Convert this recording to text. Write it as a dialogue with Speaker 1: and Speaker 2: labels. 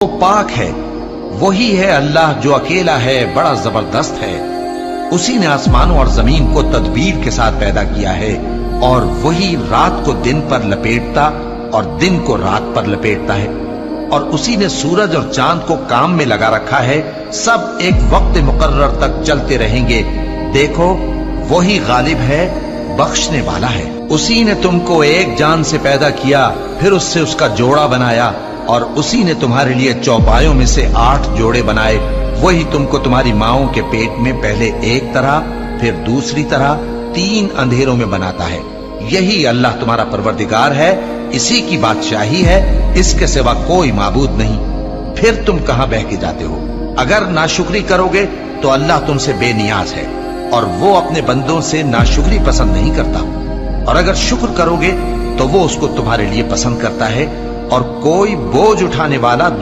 Speaker 1: वो पाक है, वही है अल्लाह जो अकेला है, बड़ा जबरदस्त है। उसी ने आसमानों और जमीन को तदबीर के साथ पैदा किया है और वही रात को दिन पर लपेटता और दिन को रात पर लपेटता है। और उसी ने सूरज और चांद को काम में लगा रखा है, सब एक वक्त मुकर्रर तक चलते रहेंगे। देखो वही गालिब है, बख्शने वाला है। उसी ने तुमको एक जान से पैदा किया, फिर उससे उसका जोड़ा बनाया, और उसी ने तुम्हारे लिए चौपायों में से 8 जोड़े बनाए। वही तुमको तुम्हारी माओं के पेट में पहले एक तरह, फिर दूसरी तरह 3 अंधेरों में बनाता है। यही अल्लाह तुम्हारा परवरदिगार है, इसी की बादशाही है, इसके सिवा कोई माबूद नहीं। फिर तुम कहां बह के जाते हो? अगर नाशुक्री करोगे तो अल्लाह तुमसे बेनियाज है और वो अपने बंदों से नाशुक्री पसंद नहीं करता। और अगर शुक्र करोगे तो वो उसको तुम्हारे लिए पसंद करता है, और कोई बोझ उठाने वाला